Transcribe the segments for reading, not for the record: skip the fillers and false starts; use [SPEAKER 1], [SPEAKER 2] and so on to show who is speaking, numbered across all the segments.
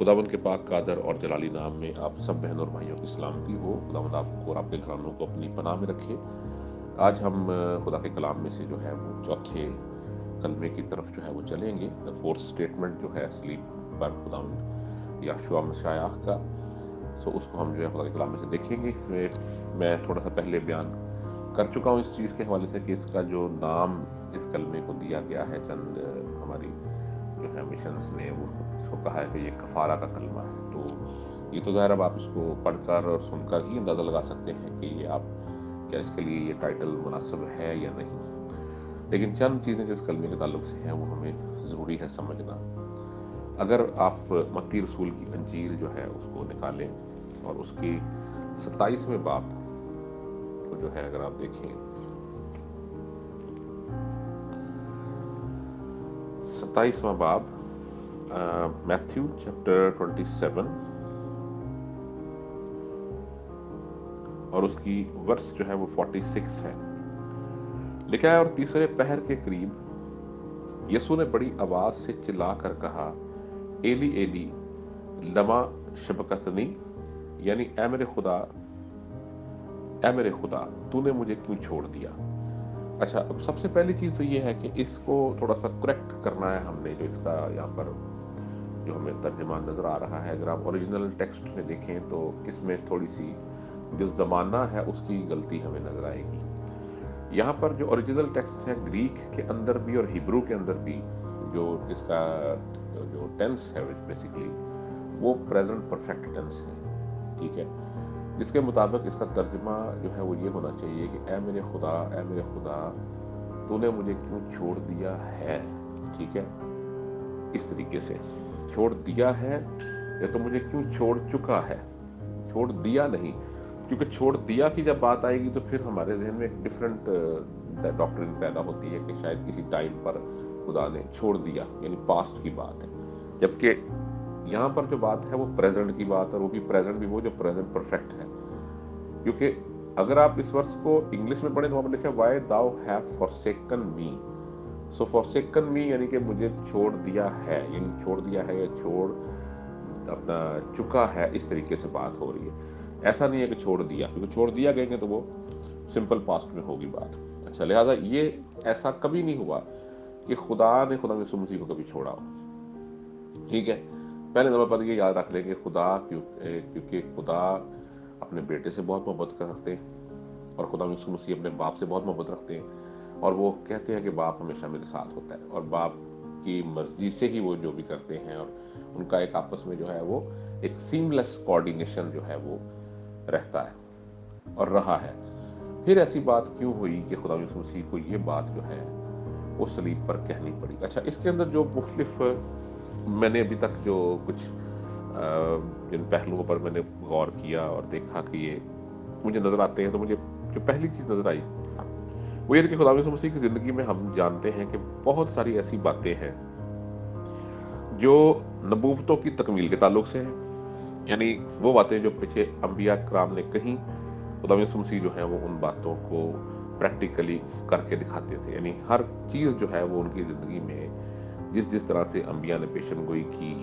[SPEAKER 1] खुदावंद के पाक कादर और जलाली नाम में आप सब बहनों और भाइयों की सलामती हो। खुदावंद आपको और आपके घरानों को अपनी पनाह में रखे। आज हम खुदा के कलाम में से जो है वो चौथे कलमे की तरफ जो है वो चलेंगे। द फोर्थ स्टेटमेंट जो है सलीब पर खुदावंद यहोशू मसीह का, सो उसको हम जो है खुदा के कलाम में से देखेंगे। इसमें मैं थोड़ा सा पहले बयान कर चुका हूँ इस चीज़ के हवाले से कि इसका जो नाम इस कलमे को दिया गया है, चंद हमारी जो है मिशंस ने वो इसको कहा है कि ये कफारा का कलमा है। तो ये तो ज़ाहिर अब आप इसको पढ़कर और सुनकर ही अंदाज़ा लगा सकते हैं कि ये आप क्या इसके लिए ये टाइटल मुनासिब है या नहीं। लेकिन चंद चीज़ें जो इस कलमे के ताल्लुक से हैं वो हमें ज़रूरी है समझना। अगर आप मत्ती रसूल की अंजील जो है उसको निकालें और उसकी 27वें बाब को जो है अगर आप देखें, 27वां बाब मैथ्यू चैप्टर 27 और उसकी वर्स जो है वो 46 है। लिखा है, और तीसरे पहर के करीब यसू ने बड़ी आवाज से चिल्ला कर कहा, एली एली लमा शबकतनी, यानी ऐ मेरे खुदा तूने मुझे क्यों छोड़ दिया। अच्छा, अब सबसे पहली चीज तो ये है कि इसको थोड़ा सा करेक्ट करना है हमने। जो इसका यहाँ पर जो हमें तर्जुमा नजर आ रहा है, अगर आप ओरिजिनल टेक्स्ट में देखें तो इसमें थोड़ी सी जो जमाना है उसकी गलती हमें नजर आएगी। यहाँ पर जो ओरिजिनल टेक्स्ट है ग्रीक के अंदर भी और हिब्रू के अंदर भी जो इसका जो टेंस है बेसिकली वो प्रेजेंट परफेक्ट टेंस है, ठीक है, जिसके मुताबिक इसका तर्जुमा जो है वो ये होना चाहिए कि ऐ मेरे खुदा तूने मुझे क्यों छोड़ दिया है। ठीक है, इस तरीके से छोड़ दिया है, या तो मुझे क्यों छोड़ चुका है, छोड़ दिया नहीं। क्योंकि छोड़ दिया की जब बात आएगी तो फिर हमारे जहन में एक डिफरेंट डॉक्ट्रिन पैदा होती है कि शायद किसी टाइम पर खुदा ने छोड़ दिया, यानी पास्ट की बात है। जबकि यहाँ पर जो बात है वो प्रेजेंट की बात है, और वो भी प्रेजेंट भी वो जो प्रेजेंट परफेक्ट है। क्योंकि अगर आप इस वर्ष को इंग्लिश में पढ़ें तो वहां पर लिखा है, why thou have forsaken me. So forsaken me यानी कि मुझे छोड़ दिया है, यानी छोड़ दिया है या छोड़ अपना चुका है, इस तरीके से बात हो रही है। ऐसा नहीं है कि छोड़ दिया, क्योंकि छोड़ दिया कहेंगे तो वो सिंपल पास्ट में होगी बात। अच्छा, लिहाजा ये ऐसा कभी नहीं हुआ कि खुदा ने खुदा यीशु मसीह को कभी छोड़ा हो। ठीक है, पहले नंबर पर ये याद रख लेंगे खुदा क्योंकि खुदा अपने बेटे से बहुत मोहब्बत रखते हैं और खुदा यीशु मसीह अपने बाप से बहुत मोहब्बत रखते हैं, और वो कहते हैं कि बाप हमेशा मेरे साथ होता है और बाप की मर्जी से ही वो जो भी करते हैं, और उनका एक आपस में जो है वो एक सीमलेस कोऑर्डिनेशन जो है वो रहता है और रहा है। फिर ऐसी बात क्यों हुई कि खुदा यीशु मसीह को ये बात जो है वो सलीब पर कहनी पड़ी। अच्छा, इसके अंदर जो मुख्तलिफ मैंने अभी तक जो कुछ जिन पहलुओं पर मैंने गौर किया और देखा कि ये मुझे नजर आते हैं, तो मुझे जो पहली चीज नजर आई वो ये कि खुदा यीशु मसीह की जिंदगी में हम जानते हैं कि बहुत सारी ऐसी बातें हैं जो नबूवतों की तकमील के ताल्लुक से है, यानी वो बातें जो पीछे अंबिया कराम ने कही, खुदा यीशु मसीह जो है वो उन बातों को प्रैक्टिकली करके दिखाते थे। यानी हर चीज जो है वो उनकी जिंदगी में जिस तरह से अंबिया ने पेशन गोई की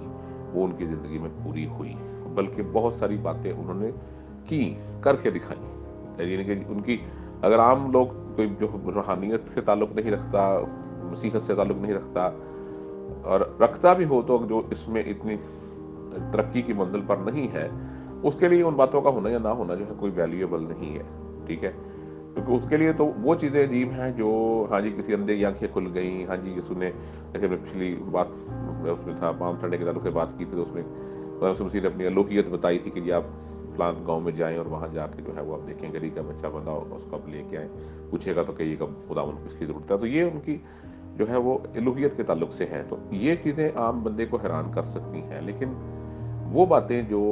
[SPEAKER 1] वो उनकी जिंदगी में पूरी हुई, बल्कि बहुत सारी बातें उन्होंने की, करके दिखाई। यानी कि उनकी, अगर आम लोग कोई जो रूहानियत से ताल्लुक नहीं रखता, मसीहत से ताल्लुक नहीं रखता, और रखता भी हो तो जो इसमें इतनी तरक्की की मंजिल पर नहीं है, उसके लिए उन बातों का होना या ना होना जो है कोई वैल्यूएबल नहीं है। ठीक है, क्योंकि उसके लिए तो वो चीज़ें अजीब हैं जो, हाँ जी किसी अंधे की आंखें खुल गई, हाँ जी यीशु ने, जैसे मैं पिछली बात उसमें था पाम संडे के ताल्लुक से बात की थी, तो उसमें यीशु मसीह ने अपनी अलौकियत बताई थी कि जी आप प्लान गांव में जाएं और वहाँ जाके जो है वो आप देखें गरीब का बच्चा बंधा उसको आप लेके आए, पूछेगा तो कहिए कब खुदा उनको इसकी ज़रूरत है। तो ये उनकी जो है वो अलौकियत के ताल्लुक से है। तो ये चीज़ें आम बंदे को हैरान कर सकती हैं, लेकिन वो बातें जो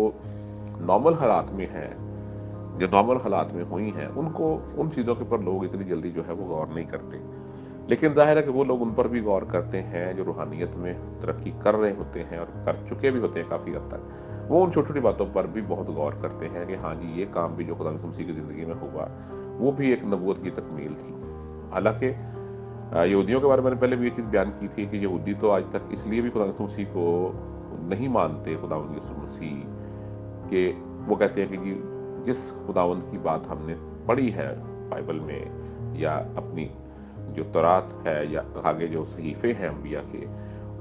[SPEAKER 1] नॉर्मल हालात में हैं, जो नॉर्मल हालात में हुई हैं, उनको उन चीज़ों के ऊपर लोग इतनी जल्दी जो है वो गौर नहीं करते। लेकिन जाहिर है कि वो लोग उन पर भी गौर करते हैं जो रूहानियत में तरक्की कर रहे होते हैं और कर चुके भी होते हैं काफ़ी हद तक। वो उन छोटी छोटी बातों पर भी बहुत गौर करते हैं कि हाँ जी ये काम भी जो खुदा यीशु मसीह की ज़िंदगी में हुआ वो भी एक नबूवत की तकमील थी। हालांकि यहूदियों के बारे में मैंने पहले भी ये चीज़ बयान की थी कि यहूदी तो आज तक इसलिए भी खुदा यीशु मसीह को नहीं मानते खुदावंद यीशु मसीह के, वो कहते हैं कि जी जिस खुदावंद की बात हमने पढ़ी है बाइबल में या अपनी जो तौरात है या आगे जो सहीफे हैं अंबिया के,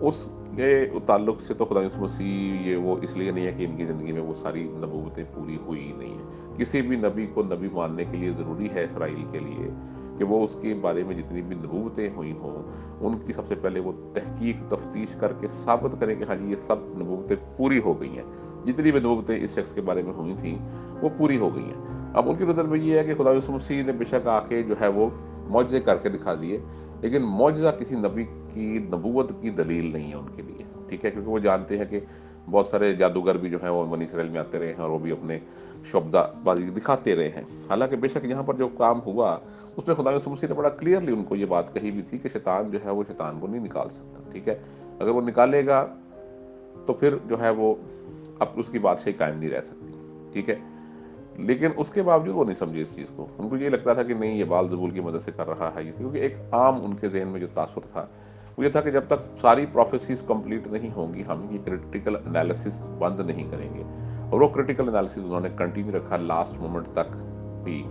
[SPEAKER 1] उसके ताल्लुक से तो खुदा यीशु मसीह ये वो इसलिए नहीं है कि इनकी ज़िंदगी में वो सारी नबूवतें पूरी हुई ही नहीं है। किसी भी नबी को नबी मानने के लिए ज़रूरी है इसराइल के लिए कि वो उसके बारे में जितनी भी नबूवतें हुई हों उनकी सबसे पहले वो तहकीक तफ्तीश करके साबित करें कि हाँ जी ये सब नबूवतें पूरी हो गई हैं, जितनी भी नबूवतें इस शख्स के बारे में हुई थी वो पूरी हो गई हैं। अब उनकी नज़र में ये है कि खुदा यीशु मसीह ने बेशक आके जो है वो मौजज़े करके दिखा दिए, लेकिन मौजज़ा किसी नबी की नबूवत की दलील नहीं है उनके लिए, ठीक है, क्योंकि वो जानते हैं कि बहुत सारे जादूगर भी जो हैं वो बनी इसराइल में आते रहे हैं और वो भी अपने शब्दाबाजी दिखाते रहे हैं। हालांकि बेशक यहाँ पर जो काम हुआ उसमें खुदा यीशु मसीह ने बड़ा क्लियरली उनको ये बात कही भी थी कि शैतान जो है वो शैतान को नहीं निकाल सकता, ठीक है, अगर वो निकालेगा तो फिर जो है वो अब उसकी बादशाही कायम नहीं रह सकती, ठीक है। लेकिन उसके बावजूद वो नहीं समझे इस चीज़ को, उनको ये लगता था कि नहीं ये बाल ज़बूल की मदद से कर रहा है, क्योंकि एक आम उनके जहन में जो तासुर था वो ये था कि जब तक सारी प्रोफेसीज कंप्लीट नहीं होंगी हम ये क्रिटिकल एनालिसिस बंद नहीं करेंगे। और वो क्रिटिकल एनालिसिस उन्होंने कंटिन्यू रखा लास्ट मोमेंट तक भी।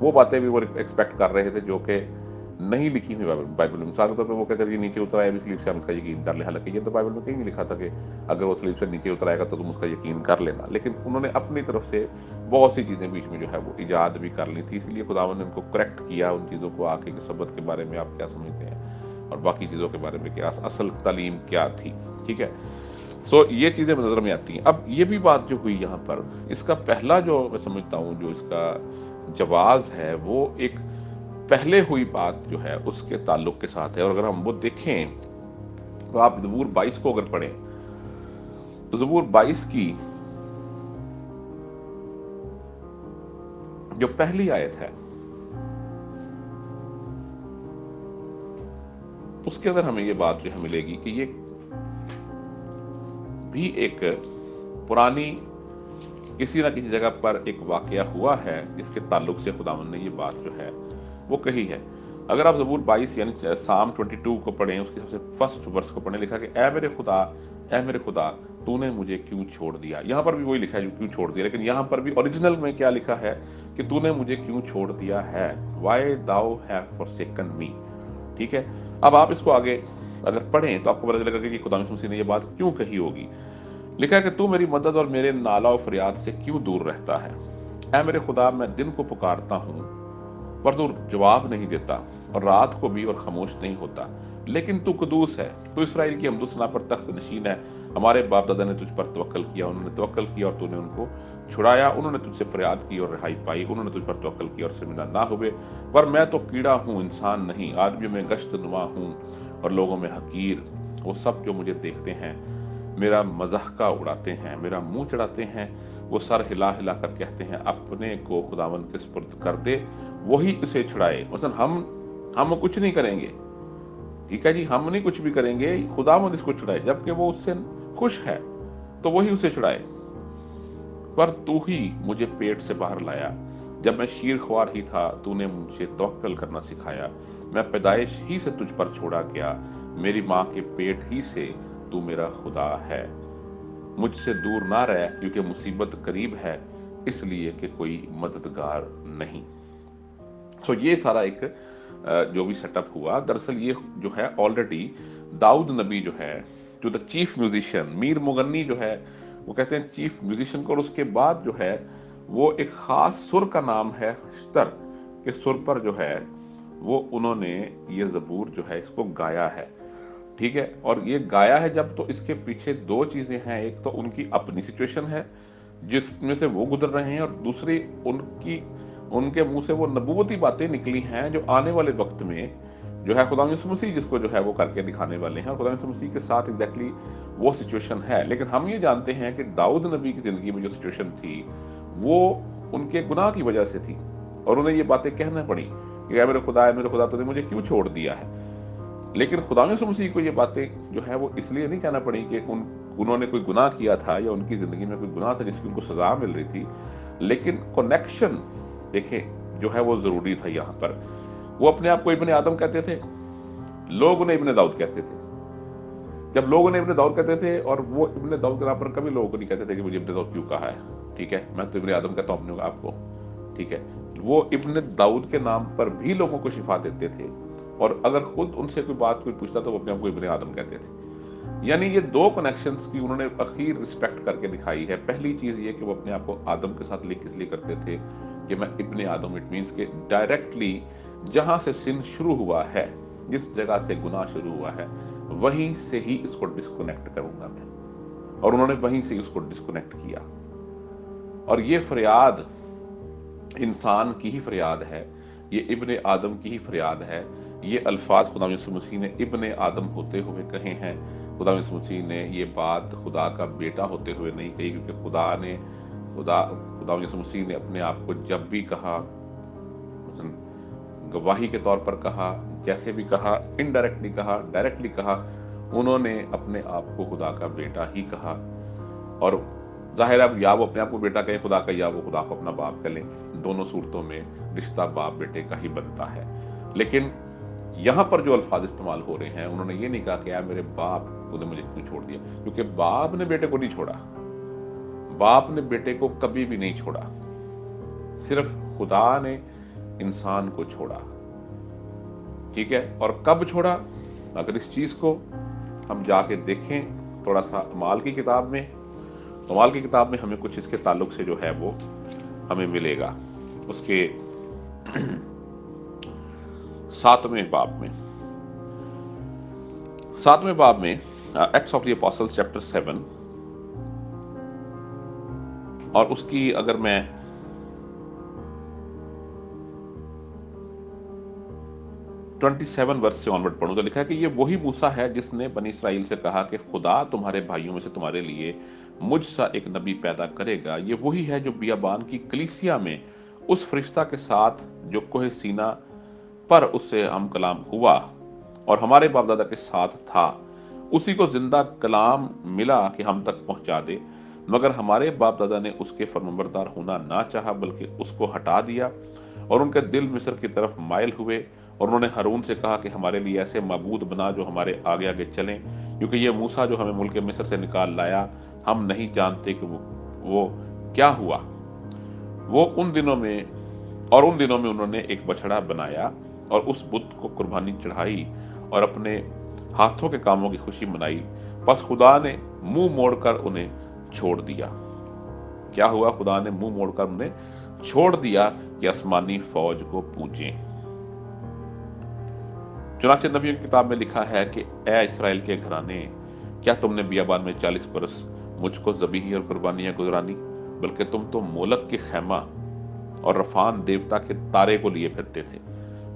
[SPEAKER 1] वो बातें भी वो एक्सपेक्ट कर रहे थे जो कि नहीं लिखी हुई बाइबल में। मिसाल के तौर पर वो कहते थे कि नीचे उतर आया भी स्लीप से हम उसका यकीन कर ले, हालांकि ये तो बाइबल में कहीं नहीं लिखा था कि अगर वो स्लीप से नीचे उतर आएगा तो तुम उसका यकीन कर लेना, लेकिन उन्होंने अपनी तरफ से बहुत सी चीज़ें बीच में जो है वो ईजाद भी कर ली थी, इसलिए खुदावंद ने उनको करेक्ट किया उन चीज़ों को आके कि सबत के बारे में आप क्या समझते हैं और बाकी चीज़ों के बारे में क्या असल तालीम क्या थी, ठीक है। सो ये चीज़ें नज़र में आती हैं। अब ये भी बात जो हुई यहाँ पर, इसका पहला जो मैं समझता हूँ जो इसका जवाब है वो एक पहले हुई बात जो है उसके ताल्लुक के साथ है। और अगर हम वो देखें तो आप ज़बूर 22 को अगर पढ़ें तो ज़बूर 22 की जो पहली आयत है उसके अंदर हमें ये बात जो है मिलेगी कि ये भी एक पुरानी किसी ना किसी जगह पर एक वाकया हुआ है जिसके ताल्लुक से खुदावंद ने ये बात जो है वो कही है। अगर आप ज़बूर 22 यानी साम 22 को पढ़ें, उसके सबसे फर्स्ट वर्स को पढ़ें, लिखा कि ऐ मेरे खुदा तूने मुझे क्यों छोड़ दिया। यहाँ पर भी वही लिखा है क्यों छोड़ दिया, लेकिन यहाँ पर भी ओरिजिनल में क्या लिखा है कि तूने मुझे क्यों छोड़ दिया है, वाई दाउ हैव फॉरसेकन मी, ठीक है। अब आप इसको आगे अगर पढ़ें तो आपको पता चलेगा कि खुदा यीशु मसीह ने ये बात क्यों कही होगी। लिखा है कि तू मेरी मदद और मेरे नाला और फरियाद से क्यों दूर रहता है। ऐ मेरे खुदा मैं दिन को पुकारता हूँ पर तू जवाब नहीं देता और रात को भी और खामोश नहीं होता। लेकिन तू कदूस है, तू इसराइल की हमदुसना पर तख्त नशीन है। हमारे बाप दादा ने तुझ पर तवक्कल किया, उन्होंने तवक्कल किया और तूने उनको छुड़ाया। उन्होंने तुझसे फरियाद की और रिहाई पाई, उन्होंने तुझ पर तवक्कल किया और शर्मिंदा ना हुए। पर मैं तो कीड़ा हूँ, इंसान नहीं, आदमियों में गश्त नुमा हूँ और लोगों में हकीर। वो सब जो मुझे देखते हैं मेरा मजाका उड़ाते हैं, मेरा मुंह चढ़ाते हैं। वो सर हिला हिला कर कहते हैं अपने को खुदावंद के सुपुर्द कर दे, वही उसे छुड़ाए। मसलन हम कुछ नहीं करेंगे, ठीक है जी, हम नहीं कुछ भी करेंगे, खुदावंद इसको छुड़ाए, जबकि वो उससे खुश है तो वही उसे छुड़ाए। पर तू ही मुझे पेट से बाहर लाया, जब मैं शीर ख्वार ही था तूने मुझे तवक्कल करना सिखाया। मैं पैदाइश ही से तुझ पर छोड़ा गया, मेरी माँ के पेट ही से तू मेरा खुदा है। मुझसे दूर ना रह क्योंकि मुसीबत करीब है, इसलिए कि कोई मददगार नहीं। सो ये सारा एक जो भी सेटअप हुआ, दरअसल ये जो है ऑलरेडी दाऊद नबी जो है जो द चीफ म्यूजिशियन, मीर मुगन्नी जो है वो कहते हैं चीफ म्यूजिशियन को, और उसके बाद जो है वो एक खास सुर का नाम है शतर के सुर पर जो है वो उन्होंने ये ज़बूर जो है इसको गाया है, ठीक है। और ये गाया है जब, तो इसके पीछे दो चीजें हैं, एक तो उनकी अपनी सिचुएशन है जिसमें से वो गुजर रहे हैं, और दूसरी उनके मुंह से वो नबूवती बातें निकली हैं जो आने वाले वक्त में जो है खुदा यीशु मसीह जिसको जो है वो करके दिखाने वाले हैं। और खुदा यीशु मसीह के साथ एग्जैक्टली वो सिचुएशन है। लेकिन हम ये जानते हैं कि दाऊद नबी की जिंदगी में जो सिचुएशन थी वो उनके गुनाह की वजह से थी, और उन्हें ये बातें कहना पड़ी कि मेरे खुदा तूने मुझे क्यों छोड़ दिया है। लेकिन खुदा यीशु मसीह को ये बातें जो है वो इसलिए नहीं कहना पड़ी कि उन्होंने कोई गुनाह किया था या उनकी जिंदगी में कोई गुनाह था जिसकी उनको सजा मिल रही थी, लेकिन कनेक्शन देखें जो है वो जरूरी था। यहाँ पर वो अपने आप को इब्ने आदम कहते थे, लोग उन्हें इब्ने दाऊद कहते थे, जब लोग उन्हें इब्ने दाऊद कहते थे, और वो इब्ने दाऊद के नाम पर कभी लोगों को नहीं कहते थे कि मुझे इब्ने दाऊद क्यों कहा है, ठीक है, मैं तो इब्ने आदम कहता हूं अपने आपको, ठीक है। वो इब्ने दाऊद के नाम पर भी लोगों को शिफा देते थे, और अगर खुद उनसे कोई बात कोई पूछता तो वो अपने आप को इब्ने आदम कहते थे। यानी ये दो कनेक्शंस की उन्होंने अखीर रिस्पेक्ट करके दिखाई है। पहली चीज ये कि वो अपने आप को आदम के साथ लिंक इसलिए करते थे कि मैं इब्ने आदम, इट मींस के डायरेक्टली जहां से सिन शुरू हुआ है, जिस जगह से गुनाह शुरू हुआ है, वहीं से ही इसको डिस्कनेक्ट करूंगा मैं, और उन्होंने वहीं से उसको डिस्कनेक्ट किया। और ये फरियाद इंसान की ही फरियाद है, ये इब्ने आदम की ही फरियाद है। ये अल्फाज खुदा यीशु मसीह ने इब्ने आदम होते हुए कहे हैं। खुदा यीशु मसीह ने ये बात खुदा का बेटा होते हुए नहीं कही, क्योंकि खुदा यीशु मसीह ने अपने आप को जब भी कहा, गवाही के तौर पर कहा, जैसे भी कहा, इनडायरेक्टली कहा, डायरेक्टली कहा, उन्होंने अपने आप को खुदा का बेटा ही कहा। और जाहिर है, या वो अपने आप को बेटा कहे खुदा का, या वो खुदा को अपना बाप कह लें, दोनों सूरतों में रिश्ता बाप बेटे का ही बनता है। लेकिन यहां पर जो अल्फाज इस्तेमाल हो रहे हैं, उन्होंने ये नहीं कहा कि यार मेरे बाप ने मुझे क्यों छोड़ दिया, क्योंकि बाप ने बेटे को नहीं छोड़ा, बाप ने बेटे को कभी भी नहीं छोड़ा, सिर्फ खुदा ने इंसान को छोड़ा, ठीक है। और कब छोड़ा, अगर इस चीज को हम जाके देखें थोड़ा सा अमाल की किताब में, अमाल की किताब में हमें कुछ इसके ताल्लुक से जो है वो हमें मिलेगा। उसके 7वें बाब में acts of the apostles chapter 7, और उसकी अगर मैं 27 वर्ष से ऑनवर्ड पढ़ूं तो लिखा है कि ये वही मूसा है जिसने बनी इसराइल से कहा कि खुदा तुम्हारे भाइयों में से तुम्हारे लिए मुझ सा एक नबी पैदा करेगा। ये वही है जो बियाबान की कलीसिया में उस फरिश्ता के साथ जो कोहे सीना पर उससे हम कलाम हुआ और हमारे बाप दादा के साथ था, उसी को जिंदा कलाम मिला कि हम तक पहुंचा दे, मगर हमारे बाप दादा ने उसके फरमाबरदार होना ना चाहा, बल्कि उसको हटा दिया और उनके दिल मिस्र की तरफ माइल हुए। और उन्होंने हारून से कहा कि हमारे लिए ऐसे मबूद बना जो हमारे आगे आगे चलें, क्योंकि ये मूसा जो हमें मुल्क मिस्र से निकाल लाया, हम नहीं जानते कि वो क्या हुआ। उन दिनों में उन्होंने एक बछड़ा बनाया और उस बुत को कुर्बानी चढ़ाई और अपने हाथों के कामों की खुशी मनाई। बस खुदा ने मुंह मोड़कर उन्हें छोड़ दिया। क्या हुआ? खुदा ने मुंह मोड़कर उन्हें छोड़ दिया कि आसमानी फौज को पूजें। चुनाचे नबियों की किताब में लिखा है कि ऐ इस्राएल के घराने, क्या तुमने बियाबान में 40 बरस मुझको ज़बीही और कुर्बानियां गुजरानी, बल्कि तुम तो मोलक के खैमा और रफान देवता के तारे को लिए फिरते थे,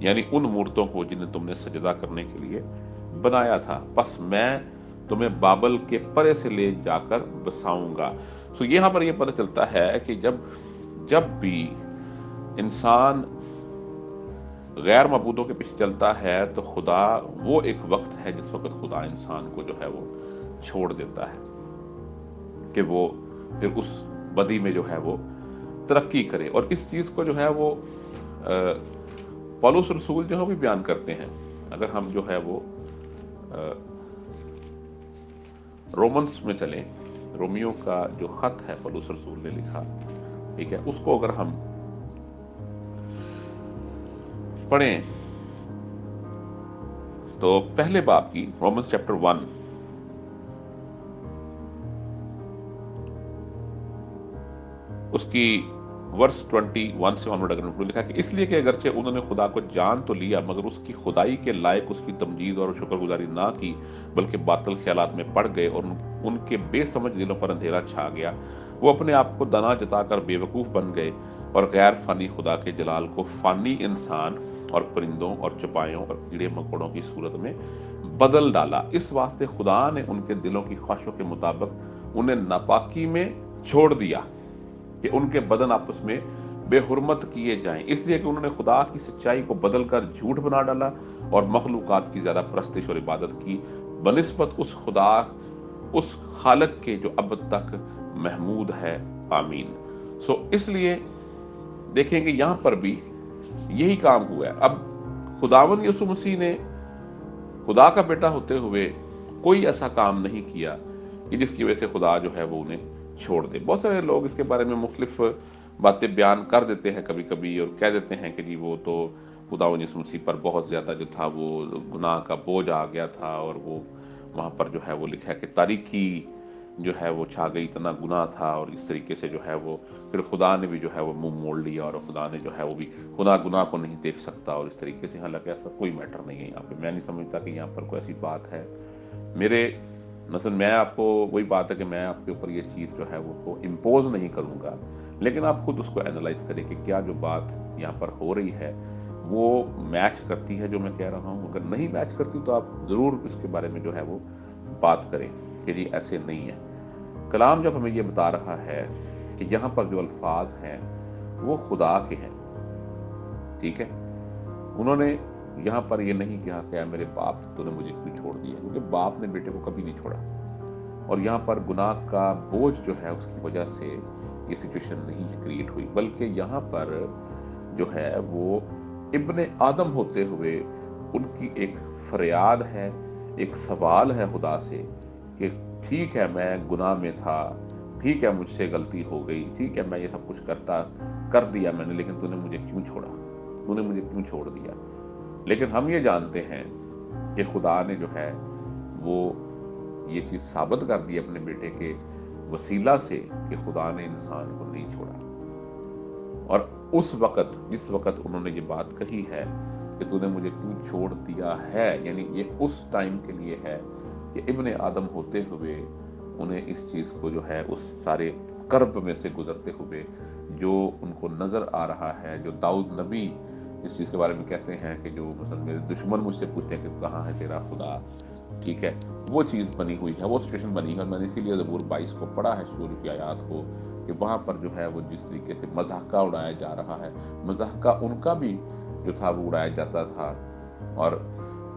[SPEAKER 1] यानी उन मूर्तों को जिन्हें तुमने सजदा करने के लिए बनाया था। बस मैं तुम्हें बाबल के परे से ले जाकर बसाऊंगा। सो यहाँ पर यह पता चलता है कि जब भी इंसान गैर मबूदों के पीछे चलता है तो खुदा, वो एक वक्त है जिस वक्त खुदा इंसान को जो है वो छोड़ देता है कि वो फिर उस बदी में जो है वो तरक्की करे। और इस चीज को जो है वो पौलुस रसूल जो है भी बयान करते हैं। अगर हम जो है वो रोमन्स में चलें, रोमियो का जो खत है पौलुस रसूल ने लिखा, ठीक है, उसको अगर हम पढ़ें तो पहले बाब की, रोमन्स चैप्टर 1, उसकी वर्स 21 से ऑनवर्ड अगर लिखा कि इसलिए कि अगरचे उन्होंने खुदा को जान तो लिया, मगर उसकी खुदाई के लायक उसकी तमजीद और शुक्रगुजारी ना की, बल्कि बातिल ख्यालात में पड़ गए और उनके बेसमझ दिलों पर अंधेरा छा गया। वो अपने आप को दाना जताकर बेवकूफ बन गए और गैर फानी खुदा के जलाल को फानी इंसान और परिंदों और चपायों और कीड़े मकोड़ों की सूरत में बदल डाला। इस वास्ते खुदा ने उनके दिलों की ख्वाहिशों के मुताबिक उन्हें नापाकी में छोड़ दिया कि उनके बदन आपस में बेहुरमत किए जाएं, इसलिए कि उन्होंने खुदा की सच्चाई को बदलकर झूठ बना डाला और मखलूकात की ज्यादा परस्तिश और इबादत की बनिस्बत उस खुदा, उस खालिक के जो अब तक महमूद है। आमीन। सो इसलिए देखेंगे यहां पर भी यही काम हुआ है। अब खुदावन यीशु मसीह ने खुदा का बेटा होते हुए कोई ऐसा काम नहीं किया कि जिसकी वजह से खुदा जो है वो उन्हें छोड़ दे। बहुत सारे लोग इसके बारे में मुख्तलिफ बातें बयान कर देते हैं कभी कभी, और कह देते हैं कि जी वो तो खुदा यीशु मसीह पर बहुत ज़्यादा जो था वो गुनाह का बोझ आ गया था, और वो वहाँ पर जो है वो लिखा है कि तारीकी जो है वो छा गई, इतना गुनाह था, और इस तरीके से जो है वो फिर खुदा ने भी जो है वो मुंह मोड़ लिया, और खुदा ने जो है वो भी खुदा गुनाह को नहीं देख सकता और इस तरीके से। हालांकि ऐसा कोई मैटर नहीं है यहाँ पे। मैं नहीं समझता कि यहाँ पर कोई ऐसी बात है। मेरे मतलब मैं आपको वही बात है कि मैं आपके ऊपर ये चीज़ जो है वो इम्पोज नहीं करूँगा, लेकिन आप खुद उसको एनालाइज करें कि क्या जो बात यहाँ पर हो रही है वो मैच करती है जो मैं कह रहा हूँ। अगर नहीं मैच करती तो आप ज़रूर इसके बारे में जो है वो बात करें कि जी ऐसे नहीं है। कलाम जब हमें ये बता रहा है कि यहाँ पर जो अल्फाज हैं वो खुदा के हैं, ठीक है। उन्होंने यहाँ पर ये नहीं कहा कि मेरे बाप तूने मुझे क्यों छोड़ दिया, क्योंकि बाप ने बेटे को कभी नहीं छोड़ा। और यहाँ पर गुनाह का बोझ जो है उसकी वजह से ये सिचुएशन नहीं है क्रिएट हुई, बल्कि यहाँ पर जो है वो इब्ने आदम होते हुए उनकी एक फरियाद है, एक सवाल है खुदा से कि ठीक है मैं गुनाह में था, ठीक है मुझसे गलती हो गई, ठीक है मैं ये सब कुछ कर दिया मैंने, लेकिन तूने मुझे क्यों छोड़ा, तूने मुझे क्यों छोड़ दिया। लेकिन हम ये जानते हैं कि खुदा ने जो है वो ये चीज़ साबित कर दी अपने बेटे के वसीला से कि खुदा ने इंसान को नहीं छोड़ा। और उस वक़्त जिस वक़्त उन्होंने ये बात कही है कि तूने मुझे क्यों छोड़ दिया है, यानी ये उस टाइम के लिए है कि इब्ने आदम होते हुए उन्हें इस चीज़ को जो है उस सारे कर्ब में से गुजरते हुए जो उनको नज़र आ रहा है, जो दाऊद नबी इस चीज़ के बारे में कहते हैं कि जो मतलब मेरे दुश्मन मुझसे पूछते हैं कि कहाँ है तेरा खुदा, ठीक है, वो चीज़ बनी हुई है, वो सिचुएशन बनी है। मैंने इसीलिए ज़बूर 22 को पढ़ा है, शुरू की आयत को, कि वहाँ पर जो है वो जिस तरीके से मजाका उड़ाया जा रहा है, मजाका उनका भी जो था वो उड़ाया जाता था। और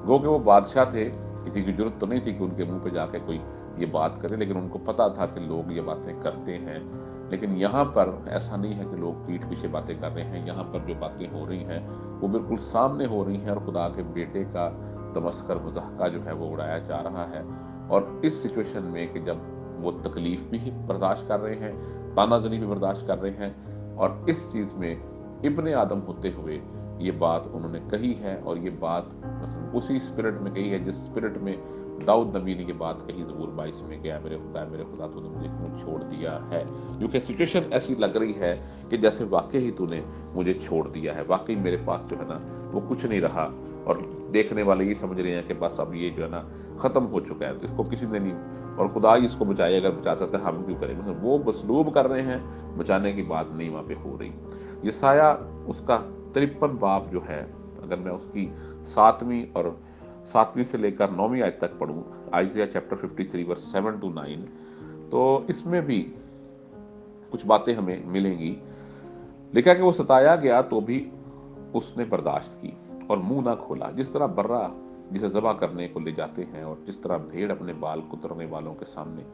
[SPEAKER 1] गो के वो बादशाह थे, किसी की जरूरत तो नहीं थी कि उनके मुंह पे जाके कोई ये बात करे, लेकिन उनको पता था कि लोग ये बातें करते हैं। लेकिन यहाँ पर ऐसा नहीं है कि लोग पीठ पीछे बातें कर रहे हैं, यहाँ पर जो बातें हो रही हैं वो बिल्कुल सामने हो रही हैं, और खुदा के बेटे का तमस्कर मजाका जो है वो उड़ाया जा रहा है। और इस सिचुएशन में कि जब वो तकलीफ भी बर्दाश्त कर रहे हैं, तानाजनी भी बर्दाश्त कर रहे हैं, और इस चीज़ में इब्ने आदम होते हुए ये बात उन्होंने कही है, और ये बात उसी स्पिरिट में कही है जिस स्पिरिट में दाऊद नबी ने ये बात कही ज़बूर 22 में, कि मेरे खुदा तूने मुझे क्यों छोड़ दिया है। क्योंकि सिचुएशन ऐसी लग रही है कि जैसे वाकई ही तूने मुझे छोड़ दिया है, वाकई मेरे पास जो है ना वो कुछ नहीं रहा, और देखने वाले ये समझ रहे हैं कि बस अब ये जो है ना ख़त्म हो चुका है, इसको किसी ने नहीं, और खुदा ही इसको बचाए, अगर बचा सकते हैं हम क्यों करें। मतलब वो मसलूब कर रहे हैं, बचाने की बात नहीं वहाँ पे हो रही। यसाया उसका 53 बाब जो है, अगर मैं उसकी 7वीं से लेकर 9वीं आयत तक पढ़ूं, आइज़िया चैप्टर 53 वर्स 7 to 9, तो इसमें भी कुछ बातें हमें मिलेंगी। लिखा कि वो सताया गया तो भी उसने बर्दाश्त की और मुंह ना खोला। जिस तरह बर्रा जिसे ज़बह करने को ले जाते हैं, और जिस तरह भेड़ अपने बाल कुतरने वालों के सामने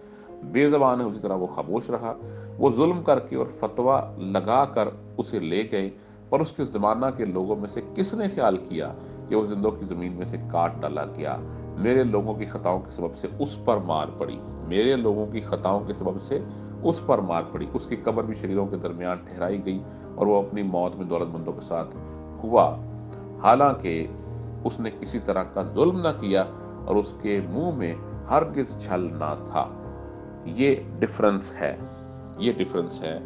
[SPEAKER 1] बेज़बान है, उसी तरह वो खामोश रहा। वो जुल्म करके और फतवा लगा कर उसे ले गए, पर उसके ज़माना के लोगों में से किसने ख्याल किया कि वो जिंदों की ज़मीन में से काट डाला गया। मेरे लोगों की खताओं के सबब से उस पर मार पड़ी, मेरे लोगों की खताओं के सबब से उस पर मार पड़ी। उसकी कब्र भी शरीरों के दरमियान ठहराई गई, और वो अपनी मौत में दौलतमंदों के साथ हुआ, हालांकि उसने किसी तरह का जुल्म न किया और उसके मुंह में हरगिज छल ना था। ये डिफरेंस है, ये डिफरेंस है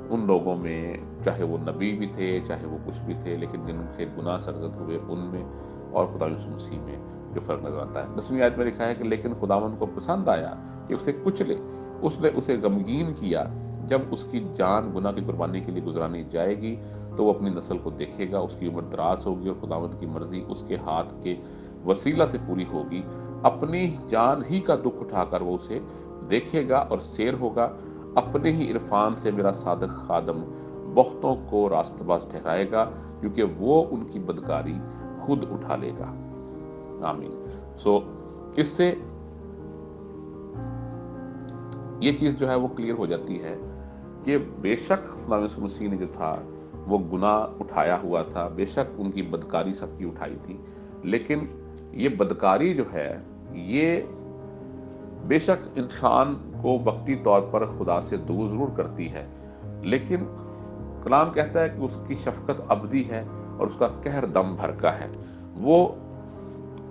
[SPEAKER 1] उन लोगों में, चाहे वो नबी भी थे, चाहे वो कुछ भी थे, लेकिन जिनके गुनाह सरजद हुए उनमें और खुदा यीशु मसीह में जो फर्क नजर आता है। 10वीं आयत में लिखा है कि लेकिन खुदावंद को पसंद आया कि उसे कुचले, उसने उसे गमगीन किया। जब उसकी जान गुनाह की कुर्बानी के लिए गुजरानी जाएगी तो वो अपनी नस्ल को देखेगा, उसकी उम्र दराज होगी और खुदावंद की मर्जी उसके हाथ के वसीला से पूरी होगी। अपनी जान ही का दुख उठाकर वो उसे देखेगा और शेर होगा। अपने ही इरफान से मेरा सादिक खादम बहुतों को रास्तबाज ठहराएगा, क्योंकि वो उनकी बदकारी खुद उठा लेगा। आमीन। इससे ये चीज जो है वो क्लियर हो जाती है कि बेशक खुदा यीशु मसीह ने जो था वो गुनाह उठाया हुआ था, बेशक उनकी बदकारी सबकी उठाई थी, लेकिन ये बदकारी जो है ये بے شک انسان کو وقتی طور پر خدا سے دور ضرور کرتی ہے، لیکن کلام کہتا ہے کہ اس کی شفقت ابدی ہے اور اس کا قہر دم بھر کا ہے۔ وہ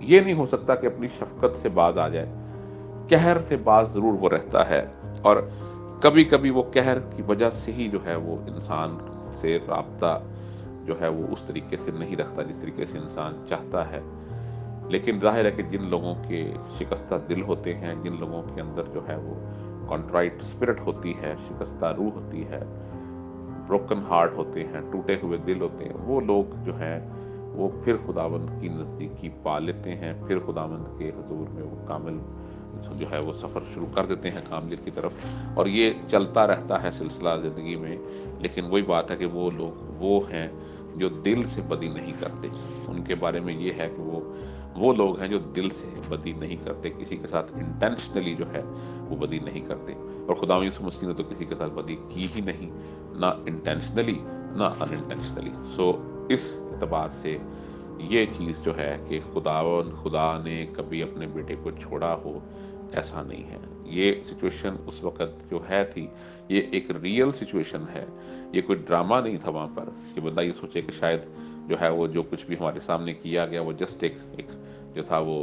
[SPEAKER 1] یہ نہیں ہو سکتا کہ اپنی شفقت سے باز آ جائے، قہر سے باز ضرور وہ رہتا ہے، اور کبھی کبھی وہ قہر کی وجہ سے ہی جو ہے وہ انسان سے رابطہ جو ہے وہ اس طریقے سے نہیں رکھتا جس طریقے سے انسان چاہتا ہے۔ لیکن ظاہر ہے کہ جن لوگوں کے شکستہ دل ہوتے ہیں، جن لوگوں کے اندر جو ہے وہ کانٹرائٹ اسپرٹ ہوتی ہے، شکستہ روح ہوتی ہے، بروکن ہارٹ ہوتے ہیں، ٹوٹے ہوئے دل ہوتے ہیں، وہ لوگ جو ہیں وہ پھر خداوند کی نزدیکی پا لیتے ہیں، پھر خداوند کے حضور میں وہ کامل جو ہے وہ سفر شروع کر دیتے ہیں کاملیت کی طرف، اور یہ چلتا رہتا ہے سلسلہ زندگی میں۔ لیکن وہی بات ہے کہ وہ لوگ وہ ہیں جو دل سے بدی نہیں کرتے، ان کے بارے میں یہ ہے کہ وہ لوگ ہیں جو دل سے بدی نہیں کرتے، کسی کے ساتھ انٹینشنلی جو ہے وہ بدی نہیں کرتے، اور خدا یسوع مسیح نے تو کسی کے ساتھ بدی کی ہی نہیں، نہ انٹینشنلی نہ ان انٹینشنلی۔ سو اس اعتبار سے یہ چیز جو ہے کہ خدا نے کبھی اپنے بیٹے کو چھوڑا ہو، ایسا نہیں ہے۔ یہ سچویشن اس وقت جو ہے تھی، یہ ایک ریئل سچویشن ہے، یہ کوئی ڈرامہ نہیں تھا وہاں پر کہ بندہ یہ سوچے کہ شاید جو ہے وہ جو کچھ بھی ہمارے سامنے کیا گیا وہ جسٹ ایک جو تھا وہ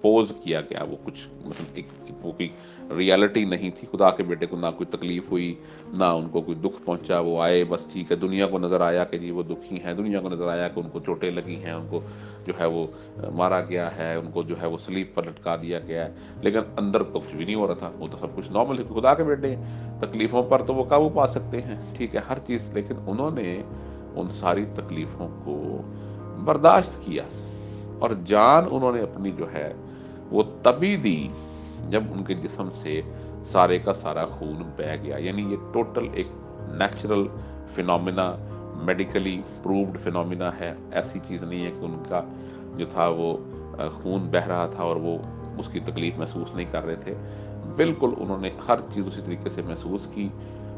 [SPEAKER 1] پوز کیا گیا، وہ کچھ مطلب وہ کوئی ریالٹی نہیں تھی۔ خدا کے بیٹے کو نہ کوئی تکلیف ہوئی، نہ ان کو کوئی دکھ پہنچا، وہ آئے بس ٹھیک ہے، دنیا کو نظر آیا کہ جی وہ دکھی ہیں، دنیا کو نظر آیا کہ ان کو چوٹیں لگی ہیں، ان کو جو ہے وہ مارا گیا ہے، ان کو جو ہے وہ صلیب پر لٹکا دیا گیا ہے، لیکن اندر تو کچھ بھی نہیں ہو رہا تھا، وہ تو سب کچھ نارمل ہے، خدا کے بیٹے تکلیفوں پر تو وہ قابو پا سکتے ہیں، ٹھیک ہے ہر چیز، لیکن انہوں نے ان ساری تکلیفوں کو برداشت کیا، اور جان انہوں نے اپنی جو ہے وہ تبھی دی جب ان کے جسم سے سارے کا سارا خون بہہ گیا۔ یعنی یہ ٹوٹل ایک natural phenomena, medically proved phenomena ہے، ایسی چیز نہیں ہے کہ ان کا جو تھا وہ خون بہہ رہا تھا اور وہ اس کی تکلیف محسوس نہیں کر رہے تھے، بالکل انہوں نے ہر چیز اسی طریقے سے محسوس کی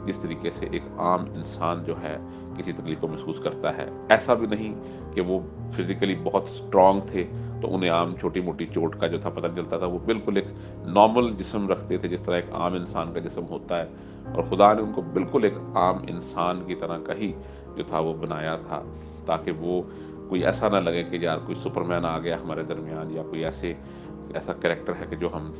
[SPEAKER 1] جس طریقے سے ایک عام انسان جو ہے کسی تکلیف کو محسوس کرتا ہے۔ ایسا بھی نہیں کہ وہ فزیکلی بہت سٹرونگ تھے تو انہیں عام چھوٹی موٹی چوٹ کا جو تھا پتہ نہیں چلتا تھا، وہ بالکل ایک نارمل جسم رکھتے تھے جس طرح ایک عام انسان کا جسم ہوتا ہے، اور خدا نے ان کو بالکل ایک عام انسان کی طرح کا ہی جو تھا وہ بنایا تھا، تاکہ وہ کوئی ایسا نہ لگے کہ یار کوئی سپرمین آ گیا ہمارے درمیان، یا کوئی ایسا کریکٹر ہے کہ جو ہم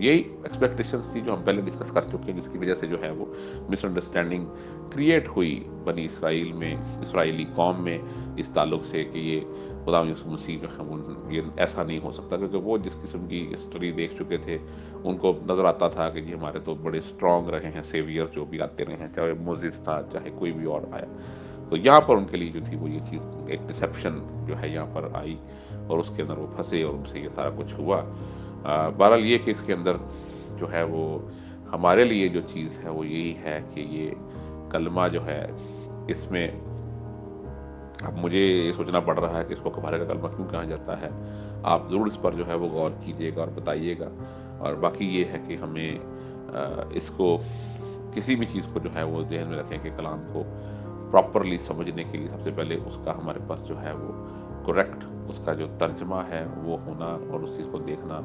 [SPEAKER 1] یہی ایکسپیکٹیشنز تھی جو ہم پہلے ڈسکس کر چکے ہیں، جس کی وجہ سے جو ہے وہ مس انڈرسٹینڈنگ کریٹ ہوئی بنی اسرائیل میں، اسرائیلی قوم میں، اس تعلق سے کہ یہ خدا یسوع مسیح جو ہے یہ ایسا نہیں ہو سکتا، کیونکہ وہ جس قسم کی ہسٹری دیکھ چکے تھے ان کو نظر آتا تھا کہ جی ہمارے تو بڑے اسٹرانگ رہے ہیں سیویئر جو بھی آتے رہے ہیں، چاہے موزس تھا چاہے کوئی بھی اور آیا، تو یہاں پر ان کے لیے جو تھی وہ یہ چیز ایک ڈسیپشن جو ہے یہاں پر آئی، اور اس کے اندر وہ پھنسے اور ان سے یہ سارا کچھ ہوا۔ بہرحال یہ کہ اس کے اندر جو ہے وہ ہمارے لیے جو چیز ہے وہ یہی ہے کہ یہ کلمہ جو ہے اس میں اب مجھے یہ سوچنا پڑ رہا ہے کہ اس کو کفارے کا کلمہ کیوں کہا جاتا ہے، آپ ضرور اس پر جو ہے وہ غور کیجیے گا اور بتائیے گا، اور باقی یہ ہے کہ ہمیں اس کو کسی بھی چیز کو جو ہے وہ ذہن میں رکھیں کہ کلام کو پراپرلی سمجھنے کے لیے سب سے پہلے اس کا ہمارے پاس جو ہے وہ کریکٹ اس کا جو ترجمہ ہے وہ ہونا اور اس چیز کو دیکھنا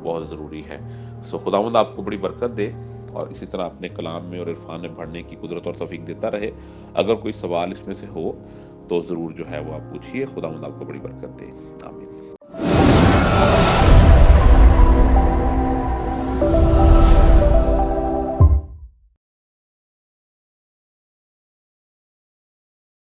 [SPEAKER 1] بہت ضروری ہے۔ سو خداوند آپ کو بڑی برکت دے اور اسی طرح اپنے کلام میں اور عرفان میں بڑھنے کی قدرت اور توفیق دیتا رہے۔ اگر کوئی سوال اس میں سے ہو تو ضرور جو ہے وہ آپ پوچھیے، خداوند آپ کو بڑی برکت دے، آمین۔